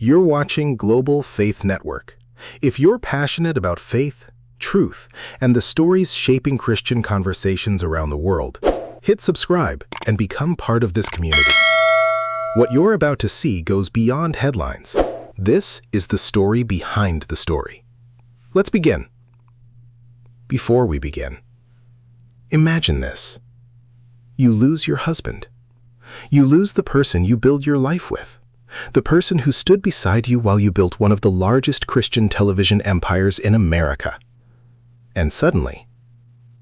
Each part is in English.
You're watching Global Faith Network. If you're passionate about faith, truth, and the stories shaping Christian conversations around the world, hit subscribe and become part of this community. What you're about to see goes beyond headlines. This is the story behind the story. Let's begin. Before we begin, imagine this. You lose your husband. You lose the person you build your life with. The person who stood beside you while you built one of the largest Christian television empires in America. And suddenly,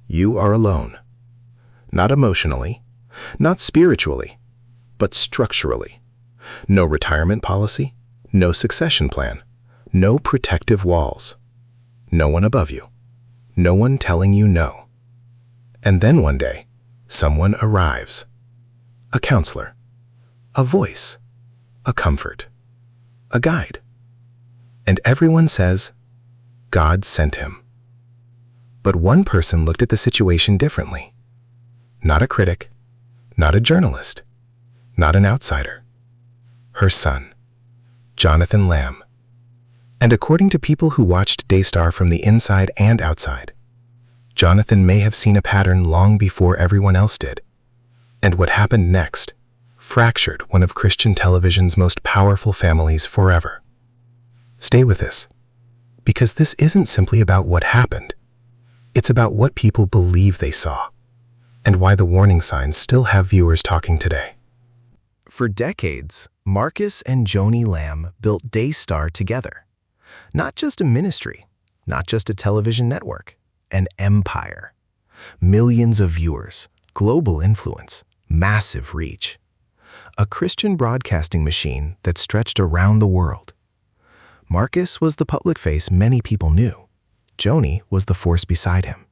you are alone. Not emotionally, not spiritually, but structurally. No retirement policy, no succession plan, no protective walls. No one above you. No one telling you no. And then one day, someone arrives. A counselor, a voice, a comfort, a guide. And everyone says, God sent him. But one person looked at the situation differently. Not a critic, not a journalist, not an outsider. Her son, Jonathan Lamb. And according to people who watched Daystar from the inside and outside, Jonathan may have seen a pattern long before everyone else did. And what happened next fractured one of Christian television's most powerful families forever. Stay with us, because this isn't simply about what happened. It's about what people believe they saw, and why the warning signs still have viewers talking today. For decades, Marcus and Joni Lamb built Daystar together. Not just a ministry, not just a television network, an empire. Millions of viewers, global influence, massive reach. A Christian broadcasting machine that stretched around the world. Marcus was the public face many people knew. Joni was the force beside him.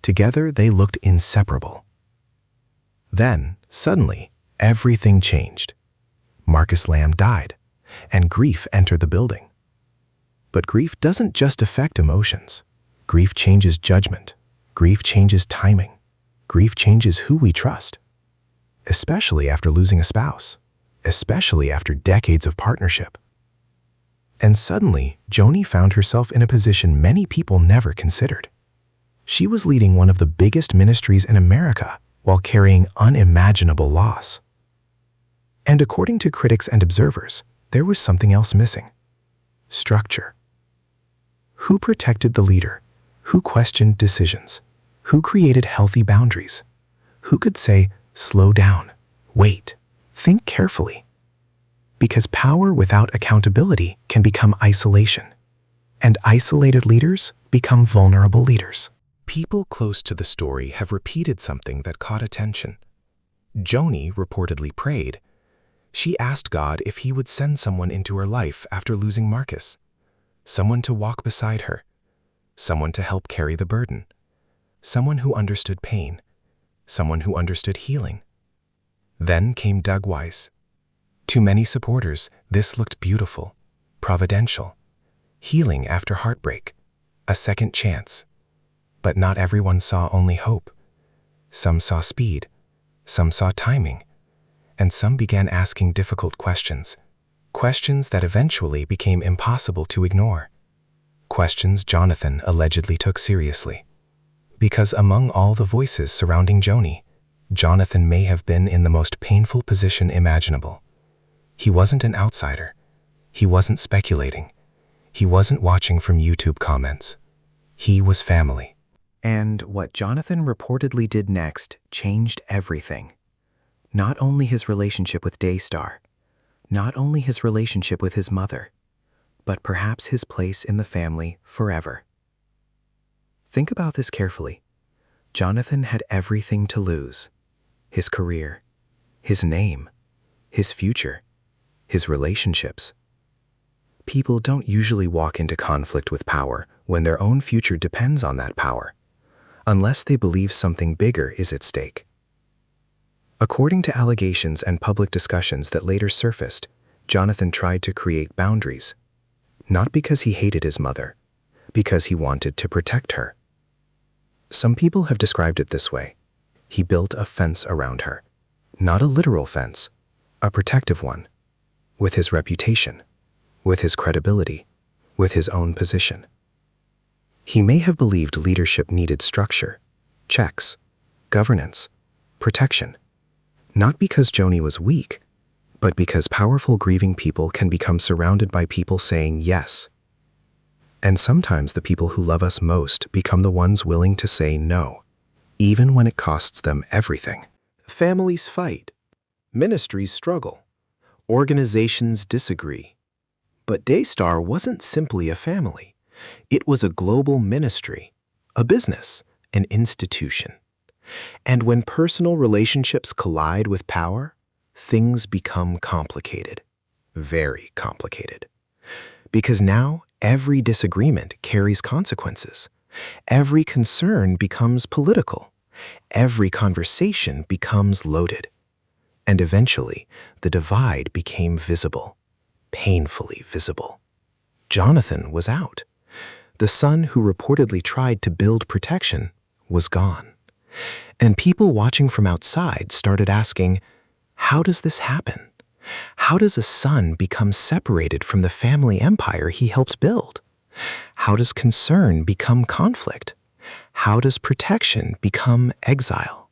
Together, they looked inseparable. Then, suddenly, everything changed. Marcus Lamb died, and grief entered the building. But grief doesn't just affect emotions. Grief changes judgment. Grief changes timing. Grief changes who we trust. Especially after losing a spouse. Especially after decades of partnership. And suddenly, Joni found herself in a position many people never considered. She was leading one of the biggest ministries in America while carrying unimaginable loss. And according to critics and observers, there was something else missing. Structure. Who protected the leader? Who questioned decisions? Who created healthy boundaries? Who could say, slow down, wait, think carefully? Because power without accountability can become isolation, and isolated leaders become vulnerable leaders. People close to the story have repeated something that caught attention. Joni reportedly prayed. She asked God if he would send someone into her life after losing Marcus. Someone to walk beside her. Someone to help carry the burden. Someone who understood pain. Someone who understood healing. Then came Doug Weiss. To many supporters, this looked beautiful, providential. Healing after heartbreak. A second chance. But not everyone saw only hope. Some saw speed. Some saw timing. And some began asking difficult questions. Questions that eventually became impossible to ignore. Questions Jonathan allegedly took seriously. Because among all the voices surrounding Joni, Jonathan may have been in the most painful position imaginable. He wasn't an outsider. He wasn't speculating. He wasn't watching from YouTube comments. He was family. And what Jonathan reportedly did next changed everything. Not only his relationship with Daystar, not only his relationship with his mother, but perhaps his place in the family forever. Think about this carefully. Jonathan had everything to lose. His career, his name, his future, his relationships. People don't usually walk into conflict with power when their own future depends on that power, unless they believe something bigger is at stake. According to allegations and public discussions that later surfaced, Jonathan tried to create boundaries, not because he hated his mother, because he wanted to protect her. Some people have described it this way. He built a fence around her, not a literal fence, a protective one, with his reputation, with his credibility, with his own position. He may have believed leadership needed structure, checks, governance, protection, not because Joni was weak, but because powerful grieving people can become surrounded by people saying yes. And sometimes the people who love us most become the ones willing to say no, even when it costs them everything. Families fight. Ministries struggle. Organizations disagree. But Daystar wasn't simply a family. It was a global ministry, a business, an institution. And when personal relationships collide with power, things become complicated, very complicated. Because now every disagreement carries consequences. Every concern becomes political. Every conversation becomes loaded. And eventually, the divide became visible, painfully visible. Jonathan was out. The son who reportedly tried to build protection was gone. And people watching from outside started asking, how does this happen? How does a son become separated from the family empire he helped build? How does concern become conflict? How does protection become exile?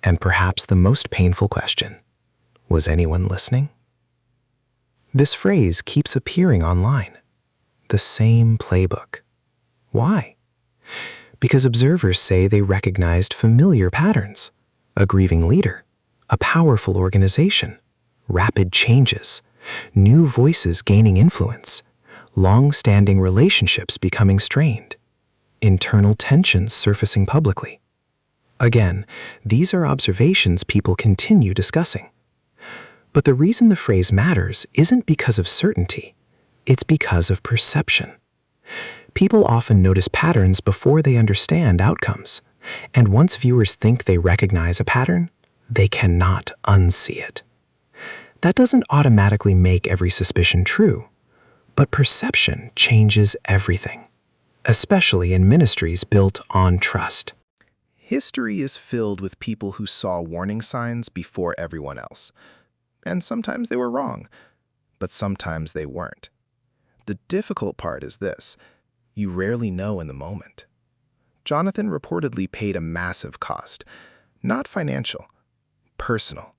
And perhaps the most painful question, was anyone listening? This phrase keeps appearing online. The same playbook. Why? Because observers say they recognized familiar patterns. A grieving leader, a powerful organization, rapid changes, new voices gaining influence, long-standing relationships becoming strained, internal tensions surfacing publicly. Again, these are observations people continue discussing. But the reason the phrase matters isn't because of certainty, it's because of perception. People often notice patterns before they understand outcomes, and once viewers think they recognize a pattern, they cannot unsee it. That doesn't automatically make every suspicion true, but perception changes everything, especially in ministries built on trust. History is filled with people who saw warning signs before everyone else. And sometimes they were wrong, but sometimes they weren't. The difficult part is this: you rarely know in the moment. Jonathan reportedly paid a massive cost, not financial, personal.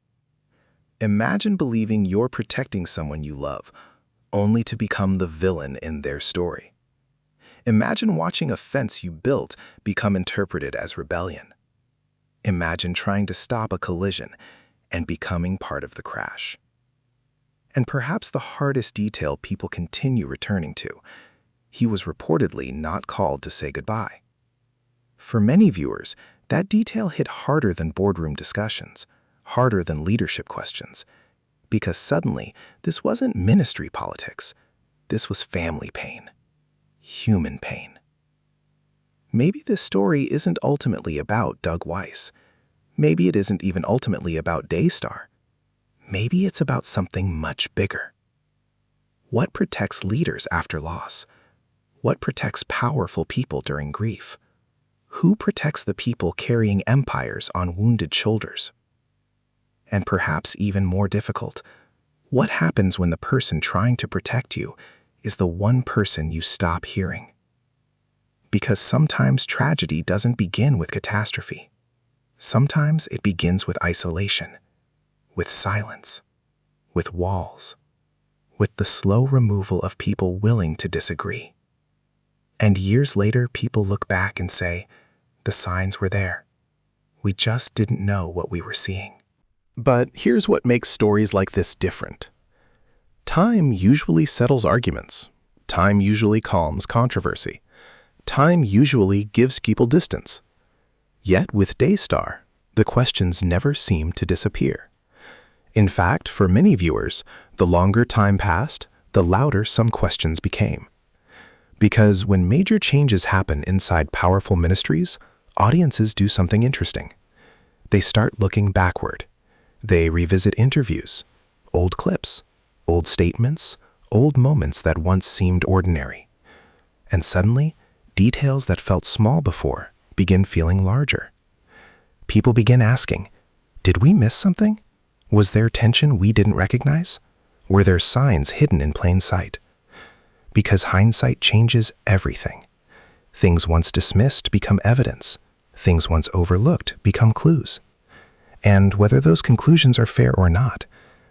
Imagine believing you're protecting someone you love, only to become the villain in their story. Imagine watching a fence you built become interpreted as rebellion. Imagine trying to stop a collision and becoming part of the crash. And perhaps the hardest detail people continue returning to: he was reportedly not called to say goodbye. For many viewers, that detail hit harder than boardroom discussions, harder than leadership questions, because suddenly this wasn't ministry politics. This was family pain, human pain. Maybe this story isn't ultimately about Doug Weiss. Maybe it isn't even ultimately about Daystar. Maybe it's about something much bigger. What protects leaders after loss? What protects powerful people during grief? Who protects the people carrying empires on wounded shoulders? And perhaps even more difficult, what happens when the person trying to protect you is the one person you stop hearing? Because sometimes tragedy doesn't begin with catastrophe. Sometimes it begins with isolation, with silence, with walls, with the slow removal of people willing to disagree. And years later, people look back and say, the signs were there. We just didn't know what we were seeing. But here's what makes stories like this different. Time usually settles arguments. Time usually calms controversy. Time usually gives people distance. Yet with Daystar, the questions never seem to disappear. In fact, for many viewers, the longer time passed, the louder some questions became. Because when major changes happen inside powerful ministries, audiences do something interesting. They start looking backward. They revisit interviews, old clips, old statements, old moments that once seemed ordinary. And suddenly, details that felt small before begin feeling larger. People begin asking, did we miss something? Was there tension we didn't recognize? Were there signs hidden in plain sight? Because hindsight changes everything. Things once dismissed become evidence. Things once overlooked become clues. And whether those conclusions are fair or not,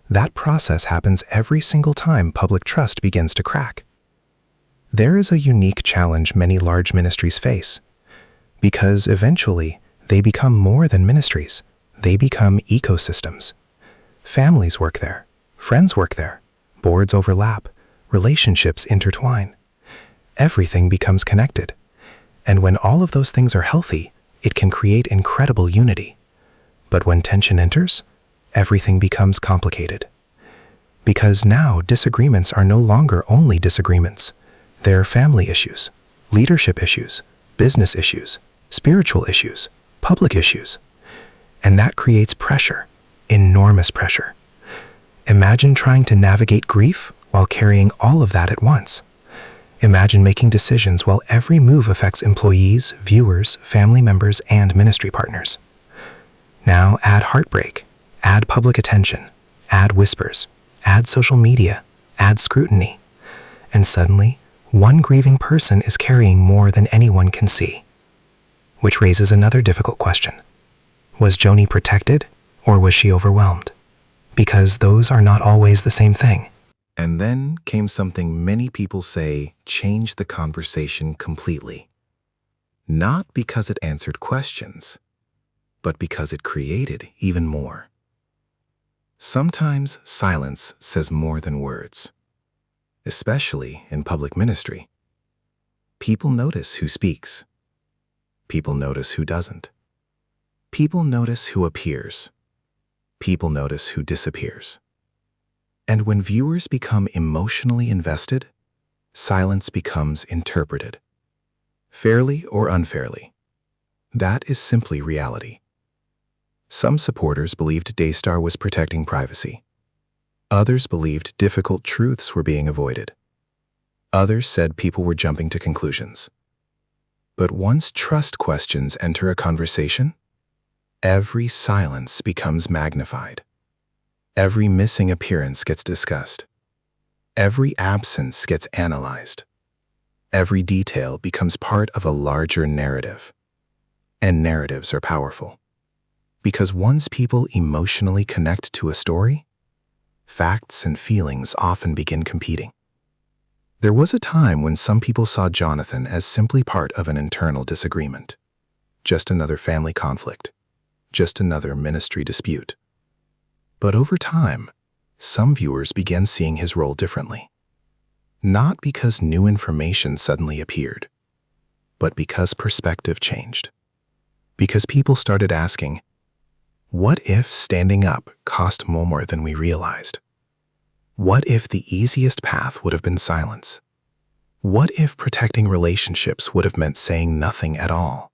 that process happens every single time public trust begins to crack. There is a unique challenge many large ministries face, because eventually they become more than ministries. They become ecosystems. Families work there, friends work there, boards overlap, relationships intertwine. Everything becomes connected. And when all of those things are healthy, it can create incredible unity. But when tension enters, everything becomes complicated. Because now disagreements are no longer only disagreements. They're family issues, leadership issues, business issues, spiritual issues, public issues. And that creates pressure, enormous pressure. Imagine trying to navigate grief while carrying all of that at once. Imagine making decisions while every move affects employees, viewers, family members, and ministry partners. Now add heartbreak, add public attention, add whispers, add social media, add scrutiny. And suddenly, one grieving person is carrying more than anyone can see. Which raises another difficult question. Was Joni protected, or was she overwhelmed? Because those are not always the same thing. And then came something many people say changed the conversation completely. Not because it answered questions, but because it created even more. Sometimes silence says more than words, especially in public ministry. People notice who speaks. People notice who doesn't. People notice who appears. People notice who disappears. And when viewers become emotionally invested, silence becomes interpreted, fairly or unfairly. That is simply reality. Some supporters believed Daystar was protecting privacy. Others believed difficult truths were being avoided. Others said people were jumping to conclusions. But once trust questions enter a conversation, every silence becomes magnified. Every missing appearance gets discussed. Every absence gets analyzed. Every detail becomes part of a larger narrative. And narratives are powerful. Because once people emotionally connect to a story, facts and feelings often begin competing. There was a time when some people saw Jonathan as simply part of an internal disagreement. Just another family conflict. Just another ministry dispute. But over time, some viewers began seeing his role differently. Not because new information suddenly appeared, but because perspective changed. Because people started asking, what if standing up cost more than we realized? What if the easiest path would have been silence? What if protecting relationships would have meant saying nothing at all?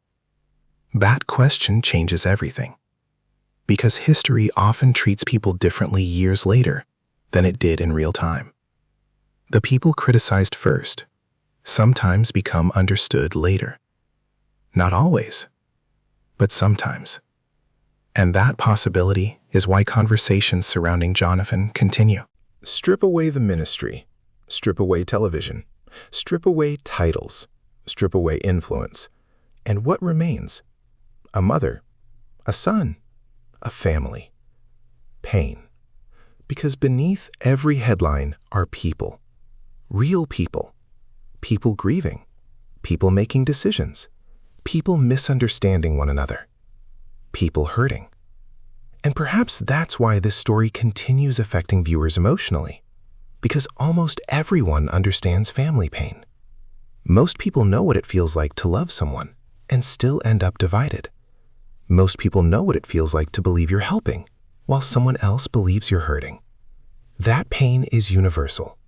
That question changes everything. Because history often treats people differently years later than it did in real time. The people criticized first sometimes become understood later. Not always, but sometimes. And that possibility is why conversations surrounding Jonathan continue. Strip away the ministry, strip away television, strip away titles, strip away influence. And what remains? A mother, a son, a family. Pain. Because beneath every headline are people. Real people. People grieving. People making decisions. People misunderstanding one another. People hurting. And perhaps that's why this story continues affecting viewers emotionally. Because almost everyone understands family pain. Most people know what it feels like to love someone and still end up divided. Most people know what it feels like to believe you're helping, while someone else believes you're hurting. That pain is universal.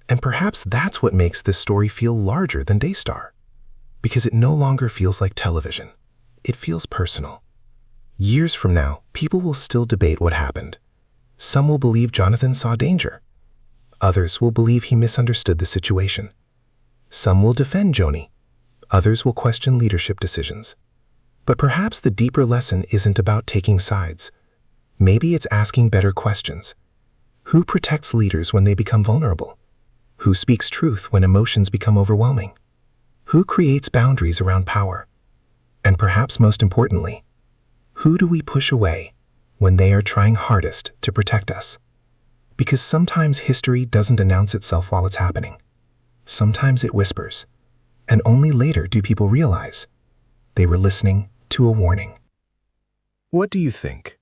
And perhaps that's what makes this story feel larger than Daystar. Because it no longer feels like television. It feels personal. Years from now, people will still debate what happened. Some will believe Jonathan saw danger. Others will believe he misunderstood the situation. Some will defend Joni. Others will question leadership decisions. But perhaps the deeper lesson isn't about taking sides. Maybe it's asking better questions. Who protects leaders when they become vulnerable? Who speaks truth when emotions become overwhelming? Who creates boundaries around power? And perhaps most importantly, who do we push away when they are trying hardest to protect us? Because sometimes history doesn't announce itself while it's happening. Sometimes it whispers, and only later do people realize they were listening to a warning. What do you think?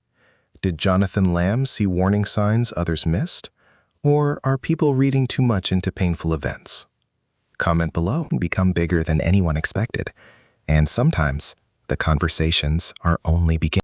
Did Jonathan Lamb see warning signs others missed? Or are people reading too much into painful events? Comment below and become bigger than anyone expected. And sometimes the conversations are only beginning.